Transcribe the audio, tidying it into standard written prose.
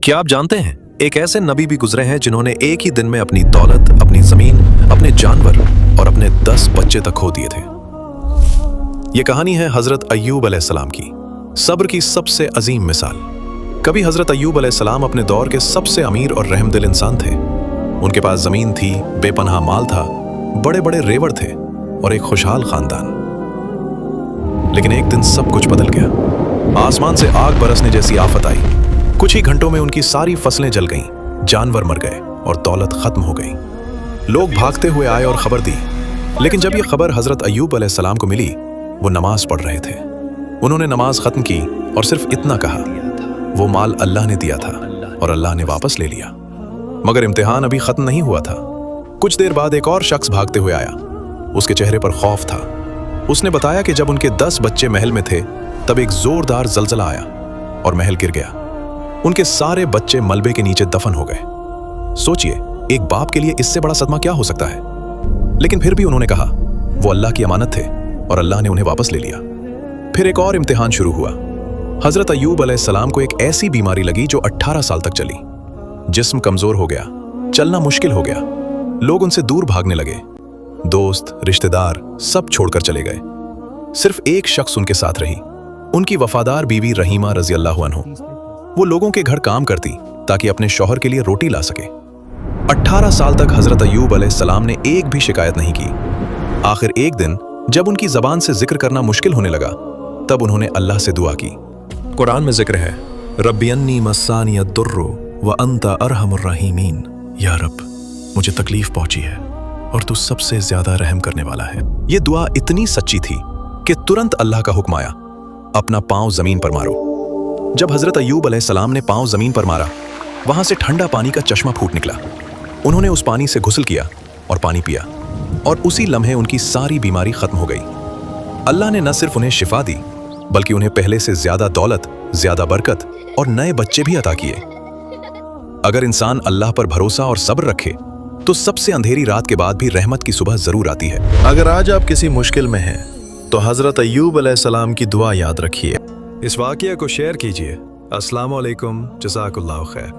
क्या आप जानते हैं एक ऐसे नबी भी गुजरे हैं जिन्होंने एक ही दिन में अपनी दौलत, अपनी जमीन, अपने जानवर और अपने 10 बच्चे तक खो दिए थे। यह कहानी है हजरत अय्यूब अलैहिस्सलाम की, सब्र की सबसे अजीम मिसाल। कभी हजरत अय्यूब अलैहिस्सलाम अपने दौर के सबसे अमीर और रहमदिल इंसान थे। उनके पास जमीन थी, बेपनाह माल था, बड़े बड़े रेवड़ थे और एक खुशहाल खानदान। लेकिन एक दिन सब कुछ बदल गया। आसमान से आग बरसने जैसी आफत आई। कुछ ही घंटों में उनकी सारी फसलें जल गईं, जानवर मर गए और दौलत खत्म हो गई। लोग भागते हुए आए और खबर दी, लेकिन जब यह खबर हजरत अय्यूब अलैहिस्सलाम को मिली, वो नमाज पढ़ रहे थे। उन्होंने नमाज खत्म की और सिर्फ इतना कहा, वो माल अल्लाह ने दिया था और अल्लाह ने वापस ले लिया। मगर इम्तिहान अभी खत्म नहीं हुआ था। कुछ देर बाद एक और शख्स भागते हुए आया। उसके चेहरे पर खौफ था। उसने बताया कि जब उनके 10 बच्चे महल में थे, तब एक जोरदार जलजला आया और महल गिर गया। उनके सारे बच्चे मलबे के नीचे दफन हो गए। सोचिए, एक बाप के लिए इससे बड़ा सदमा क्या हो सकता है। लेकिन फिर भी उन्होंने कहा, वो अल्लाह की अमानत थे और अल्लाह ने उन्हें वापस ले लिया। फिर एक और इम्तिहान शुरू हुआ। हजरत अय्यूब अलैहिस्सलाम को एक ऐसी बीमारी लगी जो 18 साल तक चली। जिस्म कमजोर हो गया, चलना मुश्किल हो गया। लोग उनसे दूर भागने लगे। दोस्त, रिश्तेदार सब छोड़कर चले गए। सिर्फ एक शख्स उनके साथ रही, उनकी वफादार बीवी रहीमा रजी अल्लाह अन्हा। वो लोगों के घर काम करती ताकि अपने शौहर के लिए रोटी ला सके। 18 साल तक हजरत अय्यूब अलैहिस्सलाम ने एक भी शिकायत नहीं की। आखिर एक दिन जब उनकी जबान से जिक्र करना मुश्किल होने लगा, तब उन्होंने अल्लाह से दुआ की। कुरान में जिक्र है, रब्बी अन्नी मस्सानी अद्दुर्रु व अंता अरहमुर रहीमीन। या रब, मुझे तकलीफ पहुंची है और तू सबसे ज्यादा रहम करने वाला है। ये दुआ इतनी सच्ची थी कि तुरंत अल्लाह का हुक्म आया, अपना पांव जमीन पर मारो। जब हजरत अय्यूब अलैहिस्सलाम ने पांव जमीन पर मारा, वहां से ठंडा पानी का चश्मा फूट निकला। उन्होंने उस पानी से गुस्ल किया और पानी पिया, और उसी लम्हे उनकी सारी बीमारी खत्म हो गई। अल्लाह ने न सिर्फ उन्हें शिफा दी, बल्कि उन्हें पहले से ज्यादा दौलत, ज्यादा बरकत और नए बच्चे भी अता किए। अगर इंसान अल्लाह पर भरोसा और सब्र रखे, तो सबसे अंधेरी रात के बाद भी रहमत की सुबह जरूर आती है। अगर आज आप किसी मुश्किल में हैं, तो हजरत अय्यूब अलैहिस्सलाम की दुआ याद रखिए। इस वाक़या को शेयर कीजिए। अस्सलाम वालेकुम, जज़ाकल्लाहु खैर।